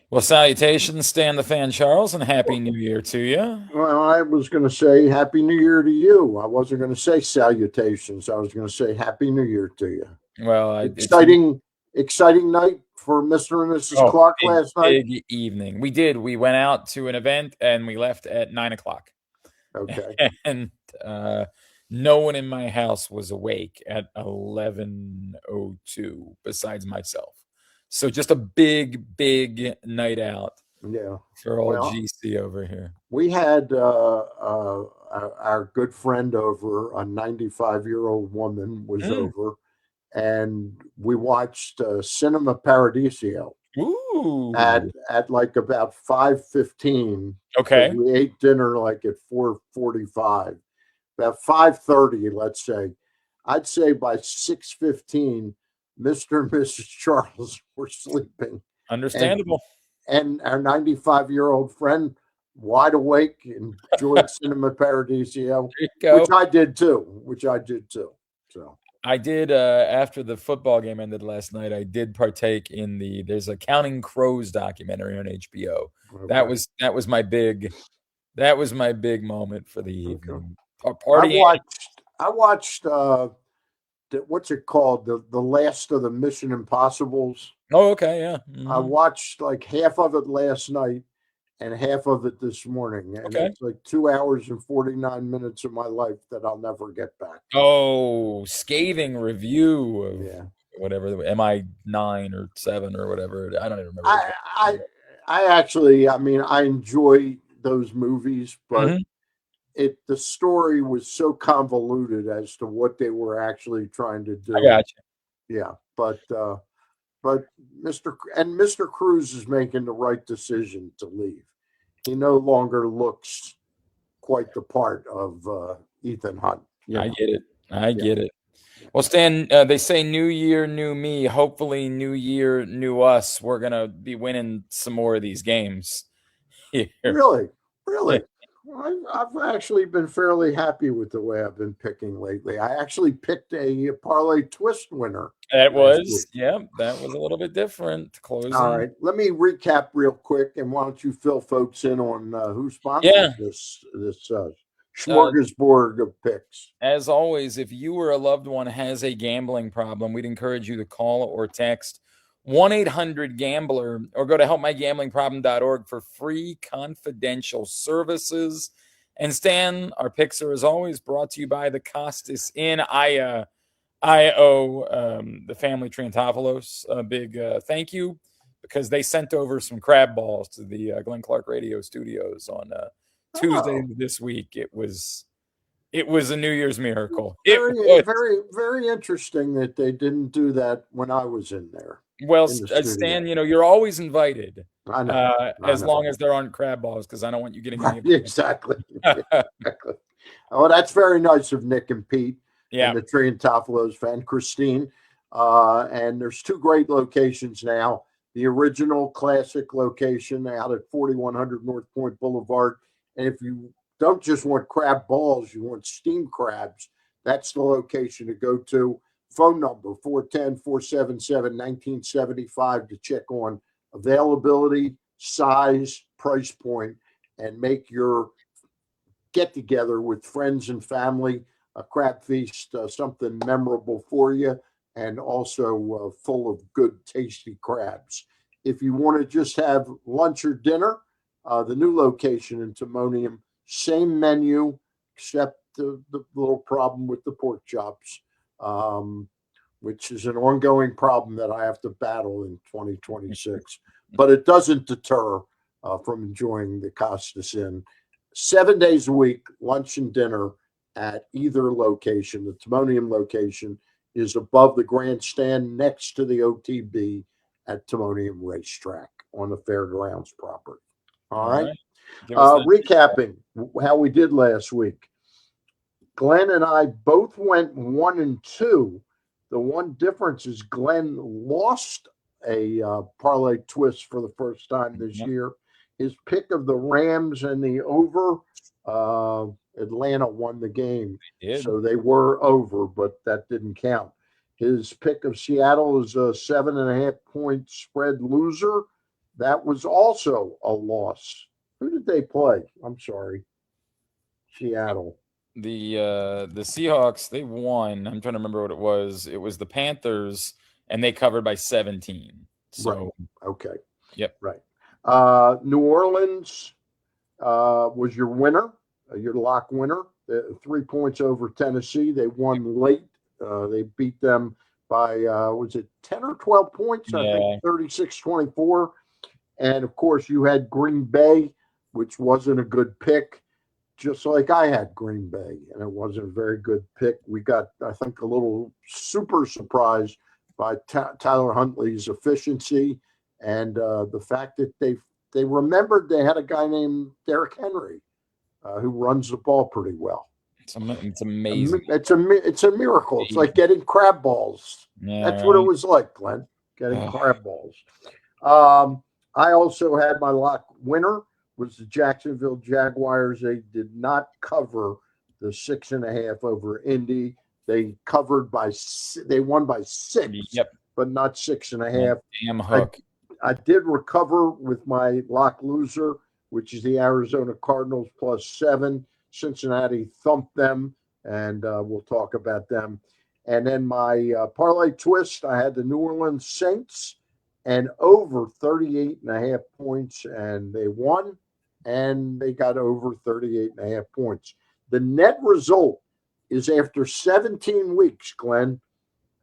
Well, salutations, Stan the Fan Charles, and Happy New Year to you. Well, I was going to say Happy New Year to you. I wasn't going to say salutations. I was going to say Happy New Year to you. Well, it's Exciting night for Mr. and Mrs. oh Clark big last night. big evening. We did. We went out to an event and we left at 9 o'clock, Okay. and uh, no one in my house was awake at 11:02 besides myself. So just a big night out Yeah. for old Well, GC over here. we had our good friend over, a 95-year-old woman was Mm. over, and we watched Cinema Paradiso Ooh. at like about 5:15 because Okay. we ate dinner like at 4:45. About 5:30, let's say. I'd say by 6:15, Mr. and Mrs. Charles were sleeping, and Understandable. our 95-year-old friend wide awake enjoyed Cinema Paradiso, There you go. Which I did too. So I did after the football game ended last night. I did partake in there's a Counting Crows documentary on HBO. That okay, was my big moment for the okay. evening. I Partying. watched I watched what's it called, the last of the Mission Impossibles. Oh, okay, yeah. I watched like half of it last night and half of it this morning, and Okay. it's like 2 hours and 49 minutes of my life that I'll never get back. Oh, scathing review of Yeah, whatever MI9 or 7 or whatever. I don't even remember which I one. I I actually, I mean, I enjoy those movies, but Mhm. the story was so convoluted as to what they were actually trying to I do. got you. Yeah, but Mr. Cruz is making the right decision to leave. He no longer looks quite the part of Ethan Hunt. You I know, get it. I yeah. get it. Well, Stan, they say new year, new me. Hopefully, new year, new us. We're gonna be winning some more of these games here. Really, really. Well, I've actually been fairly happy with the way I've been picking lately. I actually picked a parlay twist winner That last week. was, yeah, that was a little bit different. All Closing, right, let me recap real quick, and why don't you fill folks in on who yeah. sponsors this Uh, smorgasbord of picks? as always, if you or a loved one has a gambling problem, we'd encourage you to call or text 1-800-GAMBLER or go to helpmygamblingproblem.org for free confidential services. And Stan, our picks are as always brought to you by the Costas Inn. I owe the family Triantopoulos a big thank you because they sent over some crab balls to the Glenn Clark Radio Studios on Tuesday Oh, this week. It was a New Year's miracle. It very, was. very, very interesting that they didn't do that when I was in there Well, in the Stan, studio. you're always invited, I as know. long as there aren't crab balls, because I don't want you getting Right, any of exactly. them. Exactly. Oh, that's very nice of Nick and Pete and Yeah. the Triantopoulos fan, Christine. And there's two great locations now. The original classic location out at 4100 North Point Boulevard. And if you don't just want crab balls, you want steamed crabs, that's the location to go to. Phone number 410-477-1975 to check on availability, size, price point, and make your get together with friends and family, a crab feast, something memorable for you, and also full of good, tasty crabs. If you want to just have lunch or dinner, the new location in Timonium, same menu, except the little problem with the pork chops, which is an ongoing problem that I have to battle in 2026. But it doesn't deter from enjoying the Costas Inn 7 days a week, lunch and dinner at either location. The Timonium location is above the grandstand next to the OTB at Timonium Racetrack on the fairgrounds property. All All right. right. Give us that. Recapping how we did last week. Glenn and I both went 1-2. The one difference is Glenn lost a parlay twist for the first time this Yeah, year. His pick of the Rams and the over, uh, Atlanta won the game. did. So they were over, but that didn't count. His pick of Seattle is a 7.5 point spread loser. That was also a loss. Who did they play? I'm sorry. Seattle. The Seahawks, they won. I'm trying to remember what it was. It was the Panthers, and they covered by 17. Right. So, Okay. yep. Right. New Orleans was your winner, your lock winner. 3 points over Tennessee. They won late. They beat them by, was it 10 or 12 points? I think Yeah. 36-24. And of course, you had Green Bay, which wasn't a good pick, just like I had Green Bay, and it wasn't a very good pick. We got, I think, a little super surprised by Tyler Huntley's efficiency and the fact that they remembered they had a guy named Derrick Henry who runs the ball pretty well. It's amazing. It's a miracle. It's like getting crab balls. Yeah, That's what it was like, Glenn. Getting crab balls. I also had my lock winner was the Jacksonville Jaguars. They did not cover the 6.5 over Indy. They won by 6, Yep. but not 6.5. Damn hook. I did recover with my lock loser, which is the Arizona Cardinals +7. Cincinnati thumped them, and we'll talk about them. And then my parlay twist, I had the New Orleans Saints and over 38.5 points, and they won, and they got over 38.5 points. The net result is after 17 weeks, Glenn,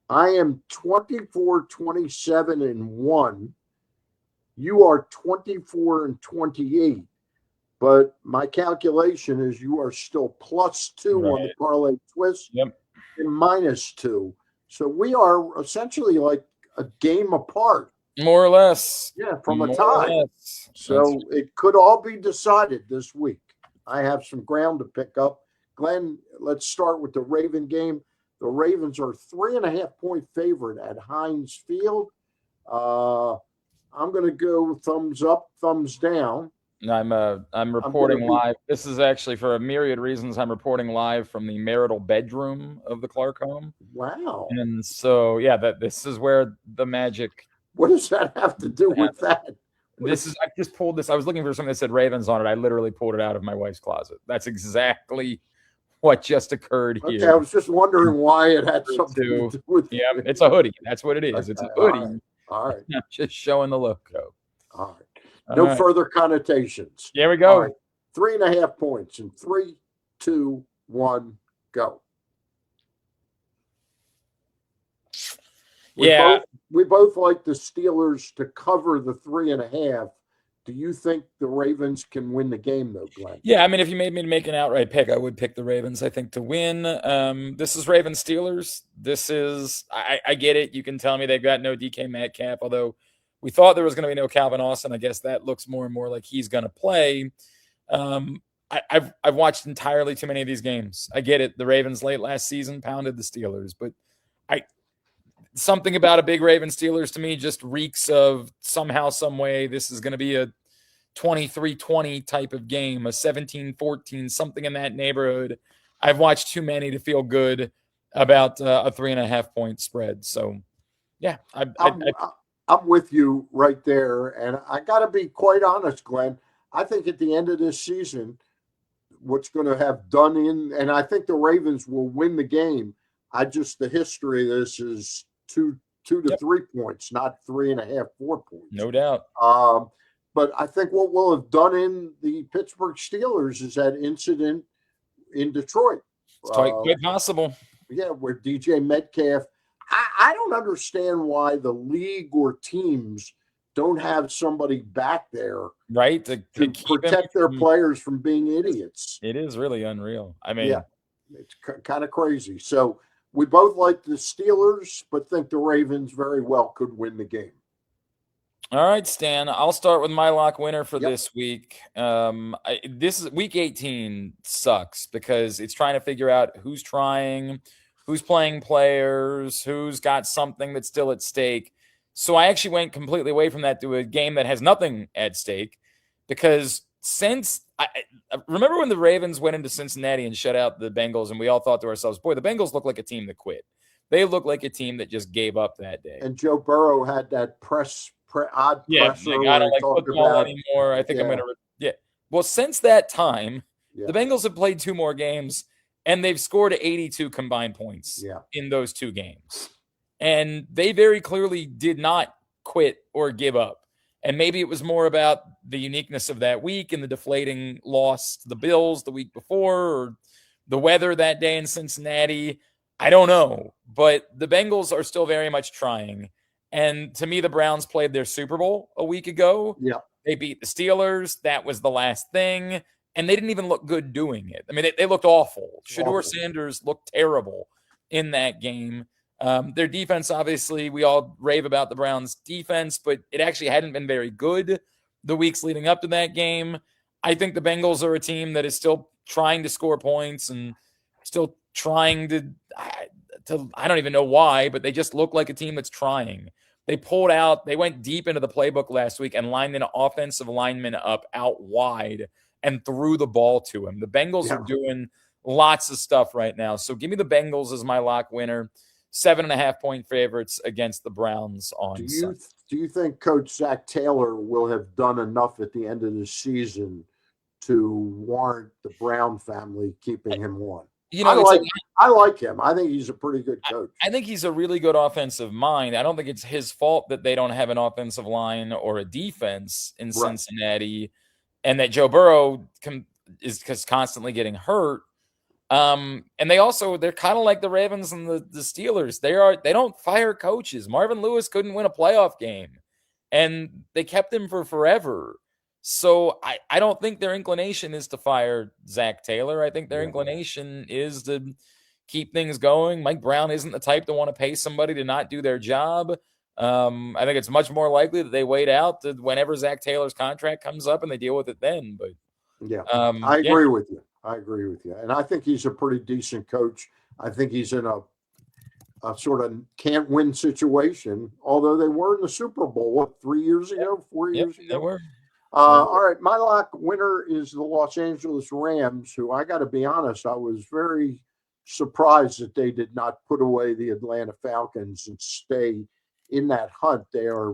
I am 24-27-1. You are 24-28. But my calculation is you are still +2 on the parlay twist and -2. So we are essentially like a game apart. More or less. Yeah, from a tie. So it could all be decided this week. I have some ground to pick up. Glenn, let's start with the Raven game. The Ravens are 3.5-point favorite at Heinz Field. I'm going to go thumbs up, thumbs down. I'm reporting live. This is actually for a myriad reasons. I'm reporting live from the marital bedroom of the Clark home. Wow. And so, yeah, this is where the magic. What does that have to do with that? I just pulled this. I was looking for something that said Ravens on it. I literally pulled it out of my wife's closet. That's exactly what just occurred here. Okay, I was just wondering why it had something to do with it. Yeah, it's a hoodie. That's what it is. It's a hoodie. All right. Not just showing the logo. All right. No further connotations. Here we go. All right. 3.5 points in 3, 2, 1, go. We both like the Steelers to cover the 3.5. Do you think the Ravens can win the game, though, Glenn? Yeah, I mean, if you made me to make an outright pick, I would pick the Ravens, I think, to win. This is Ravens Steelers. This is, I get it. You can tell me they've got no DK Metcalf, although we thought there was going to be no Calvin Austin. I guess that looks more and more like he's going to play. I've watched entirely too many of these games. I get it. The Ravens late last season pounded the Steelers, but something about a big Ravens Steelers to me just reeks of somehow, some way, this is going to be a 23-20 type of game, a 17-14, something in that neighborhood. I've watched too many to feel good about a 3.5-point spread. So, yeah, I'm with you right there. And I got to be quite honest, Glenn. I think at the end of this season, what's going to have done and I think the Ravens will win the game. The history of this is 2 to 3 points, not 3.5, 4 points. No doubt. But I think what we'll have done in the Pittsburgh Steelers is that incident in Detroit. It's quite possible. Yeah, where DJ Metcalf. I don't understand why the league or teams don't have somebody back there, right, to protect their players from being idiots. It is really unreal. I mean, yeah, it's kind of crazy. So we both like the Steelers, but think the Ravens very well could win the game. All right, Stan. I'll start with my lock winner for this week. This is week 18 sucks because it's trying to figure out who's trying, who's playing players, who's got something that's still at stake. So I actually went completely away from that to a game that has nothing at stake because remember when the Ravens went into Cincinnati and shut out the Bengals and we all thought to ourselves, boy, the Bengals look like a team that quit. They look like a team that just gave up that day. And Joe Burrow had that press odd Yeah, presser like, I where don't he like talked football about, anymore. I think I'm yeah, gonna yeah. Well, since that time, yeah, the Bengals have played 2 more games, and they've scored 82 combined points yeah, in those 2 games. And they very clearly did not quit or give up. And maybe it was more about the uniqueness of that week and the deflating loss to the Bills the week before, or the weather that day in Cincinnati. I don't know. But the Bengals are still very much trying. And to me, the Browns played their Super Bowl a week ago. yeah. They beat the Steelers. That was the last thing. And they didn't even look good doing it. I mean, they looked awful. Shador Awful. Sanders looked terrible in that game. Their defense, obviously, we all rave about the Browns' defense, but it actually hadn't been very good the weeks leading up to that game. I think the Bengals are a team that is still trying to score points and still trying to I don't even know why, but they just look like a team that's trying. They pulled out, they went deep into the playbook last week and lined an offensive lineman up out wide and threw the ball to him. The Bengals Yeah. are doing lots of stuff right now. So give me the Bengals as my lock winner. 7.5-point favorites against the Browns on Sunday. Do you think Coach Zach Taylor will have done enough at the end of the season to warrant the Brown family keeping him on? You know, I like him. I think he's a pretty good coach. I think he's a really good offensive mind. I don't think it's his fault that they don't have an offensive line or a defense in Right. Cincinnati, and that Joe Burrow is constantly getting hurt. And they're kind of like the Ravens and the Steelers. They don't fire coaches. Marvin Lewis couldn't win a playoff game, and they kept him for forever. So I don't think their inclination is to fire Zach Taylor. I think their inclination is to keep things going. Mike Brown isn't the type to want to pay somebody to not do their job. I think it's much more likely that they wait out to whenever Zach Taylor's contract comes up and they deal with it then. But I agree with you. I agree with you. And I think he's a pretty decent coach. I think he's in a sort of can't win situation, although they were in the Super Bowl, 4 years ago? They were. All right. My lock winner is the Los Angeles Rams, who I got to be honest, I was very surprised that they did not put away the Atlanta Falcons and stay in that hunt. They are,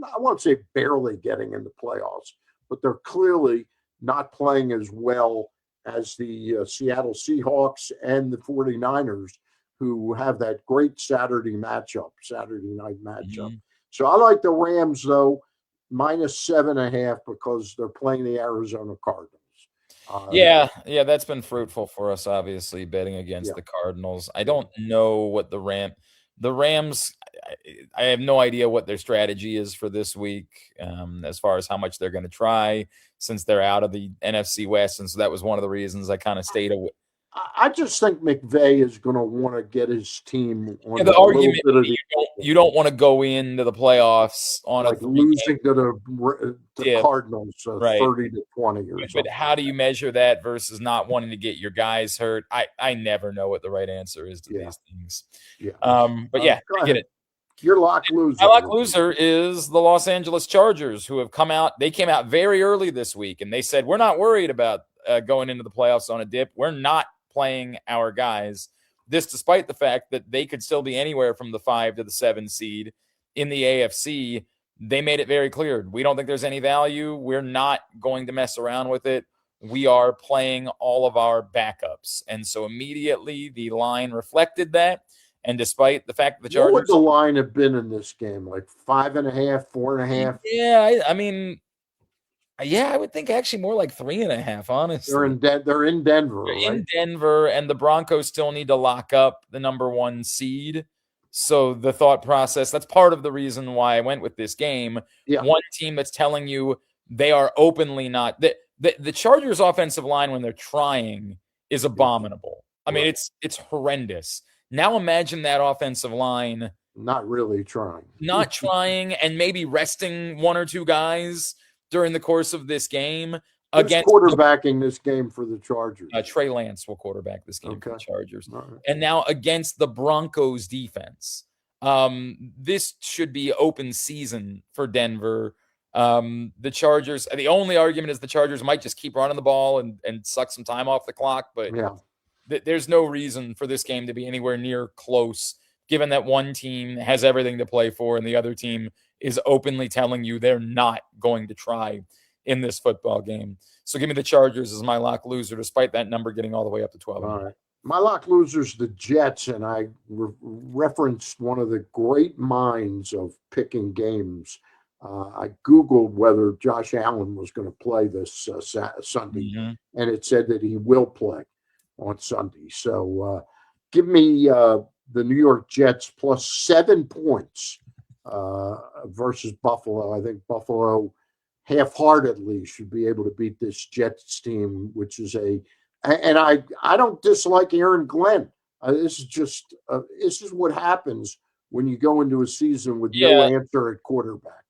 I won't say barely getting in the playoffs, but they're clearly not playing as well as the Seattle Seahawks and the 49ers, who have that great Saturday night matchup. Mm-hmm. So I like the Rams, though, -7.5 because they're playing the Arizona Cardinals. Yeah, that's been fruitful for us, obviously, betting against the Cardinals. I don't know what the Rams, I have no idea what their strategy is for this week, as far as how much they're going to try, since they're out of the NFC West. And so that was one of the reasons I kind of stayed away. I just think McVay is going to want to get his team on the argument you don't want to go into the playoffs on like losing to the Cardinals 30-20 or something. But how do you measure that versus not wanting to get your guys hurt? I never know what the right answer is to these things. But I get it. Your lock loser. My lock loser is the Los Angeles Chargers, who have come out. They came out very early this week, and they said, we're not worried about going into the playoffs on a dip. We're not playing our guys. This despite the fact that they could still be anywhere from the 5 to the 7 seed in the AFC. They made it very clear. We don't think there's any value. We're not going to mess around with it. We are playing all of our backups. And so immediately the line reflected that. And despite the fact that the Chargers... What would the line have been in this game? Like 5.5, 4.5? Yeah, I mean... Yeah, I would think actually more like 3.5, honestly. They're in Denver. They're in Denver, and the Broncos still need to lock up the number 1 seed. So the thought process, that's part of the reason why I went with this game. Yeah. One team that's telling you they are openly not... The Chargers' offensive line, when they're trying, is abominable. I mean, it's horrendous. Now imagine that offensive line... Not really trying. Not trying, and maybe resting 1 or 2 guys during the course of this game. Who's quarterbacking this game for the Chargers? Trey Lance will quarterback this game for the Chargers. Right. And now against the Broncos defense. This should be open season for Denver. The Chargers, the only argument is the Chargers might just keep running the ball and suck some time off the clock, but there's no reason for this game to be anywhere near close, given that one team has everything to play for and the other team is openly telling you they're not going to try in this football game. So give me the Chargers as my lock loser, despite that number getting all the way up to 12 and a All half. right. My lock loser's the Jets, and I referenced one of the great minds of picking games. I Googled whether Josh Allen was going to play this Sunday, Mm-hmm. and it said that he will play on Sunday. So give me the New York Jets plus 7 points versus Buffalo. I think Buffalo half-heartedly should be able to beat this Jets team, which is and I don't dislike Aaron Glenn. This is what happens when you go into a season with no Yeah, answer at quarterback.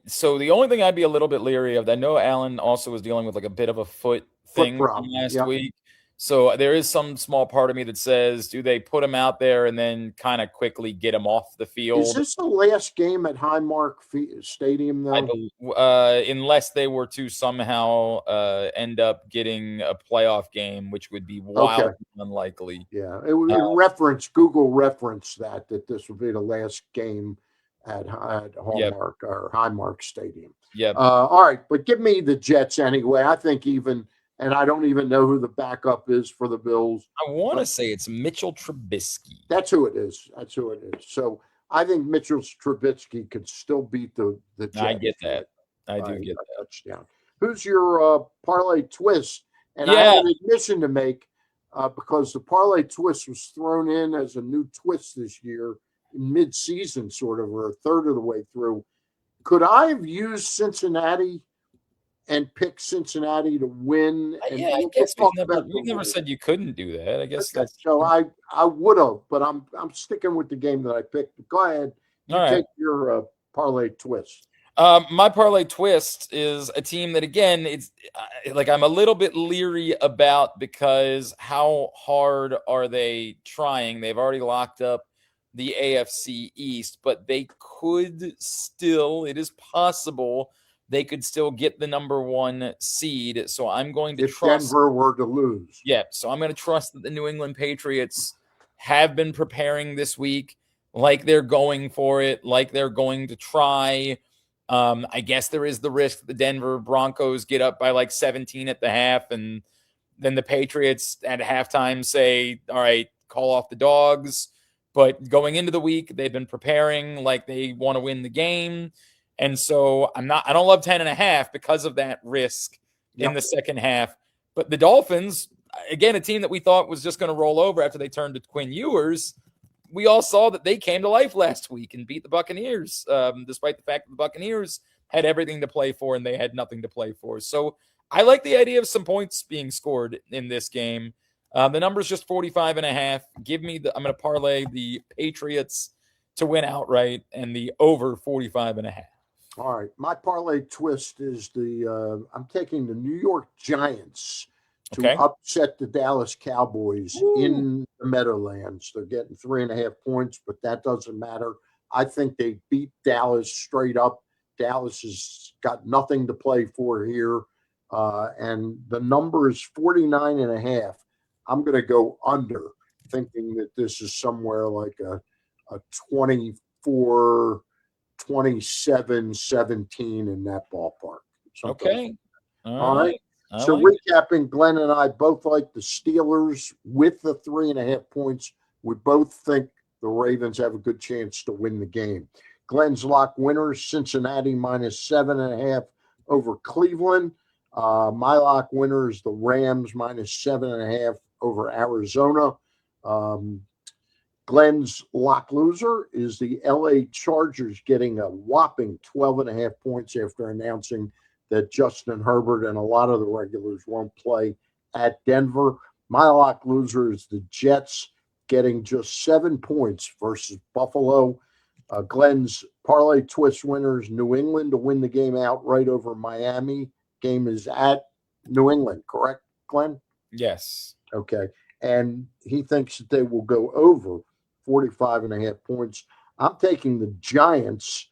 so the only thing I'd be a little bit leery of, I know Allen also was dealing with like a bit of a foot Foot thing from problem. last Yeah. week. So there is some small part of me that says, do they put him out there and then kind of quickly get him off the Is field? this the last game at Highmark Stadium, I though? believe, unless they were to somehow end up getting a playoff game, which would be Okay. wildly unlikely. Yeah. Google referenced that this would be the last game at Yep, Hallmark or Highmark Stadium. yep. All right. But give me the Jets anyway. I think and I don't even know who the backup is for the Bills. I want to But say it's Mitchell Trubisky. that's who it is. That's who it is. So I think Mitchell Trubisky could still beat the I Jets get that. I by do get a that. touchdown. Who's your parlay twist? And I have Yeah. an admission to make because the parlay twist was thrown in as a new twist this year, mid-season, sort of, or a third of the way through. Could I have used Cincinnati and picked Cincinnati to win? And Yeah, I we'll guess talk about we the never rules. said you couldn't do that. I guess Okay, that's so I would have, but I'm sticking with the game that I picked. Go ahead, all you right. take your parlay twist. My parlay twist is a team that, again, it's like I'm a little bit leery about because how hard are they trying? They've already locked up the AFC East, but they could still, it is possible, they could still get the number 1 seed. So I'm going to If trust. Denver were to lose, Yeah, so I'm going to trust that the New England Patriots have been preparing this week like they're going for it, like they're going to try. I guess there is the risk that the Denver Broncos get up by like 17 at the half, and then the Patriots at halftime say, all right, call off the dogs. But going into the week, they've been preparing like they want to win the game. And so I don't love 10 and a half because of that risk in the second half. But the Dolphins, again, a team that we thought was just going to roll over after they turned to Quinn Ewers, we all saw that they came to life last week and beat the Buccaneers, despite the fact that the Buccaneers had everything to play for and they had nothing to play for. So I like the idea of some points being scored in this game. The number's just 45 and a half. I'm going to parlay the Patriots to win outright and the over 45 and a half. all right. My parlay twist is I'm taking the New York Giants to Okay. upset the Dallas Cowboys Woo. in the Meadowlands. They're getting 3.5 points, but that doesn't matter. I think they beat Dallas straight up. Dallas has got nothing to play for here. And the number is 49 and a half. I'm going to go under, thinking that this is somewhere like a 24, 27, 17 in that ballpark. Okay. All right. So like recapping, Glenn and I both like the Steelers with the 3.5 points. We both think the Ravens have a good chance to win the game. Glenn's lock winners, Cincinnati minus 7.5 over Cleveland. My lock winners, the Rams minus 7.5 over Arizona. Glenn's lock loser is the LA Chargers getting a whopping 12.5 points after announcing that Justin Herbert and a lot of the regulars won't play at Denver. My lock loser is the Jets getting just 7 points versus Buffalo. Glenn's parlay twist winners, New England to win the game outright over Miami. Game is at New England, correct, Glenn? yes. Okay. And he thinks that they will go over 45.5 points. I'm taking the Giants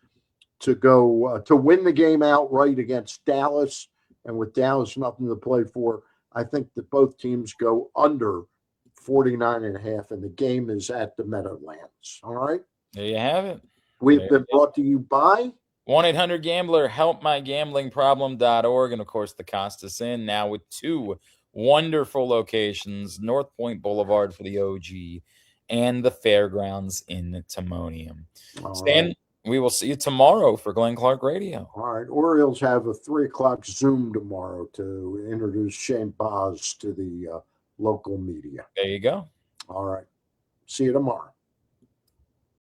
to go to win the game outright against Dallas. And with Dallas nothing to play for, I think that both teams go under 49.5, and the game is at the Meadowlands. All right. There you have it. We've been brought to you by 1-800-GAMBLER, helpmygamblingproblem.org, and of course the Costas Inn, now with 2 wonderful locations, North Point Boulevard for the OG and the Fairgrounds in Timonium. All Stan, right. we will see you tomorrow for Glenn Clark Radio. All right. Orioles have a 3:00 Zoom tomorrow to introduce Shane Paz to the local media. There you go. All right. See you tomorrow.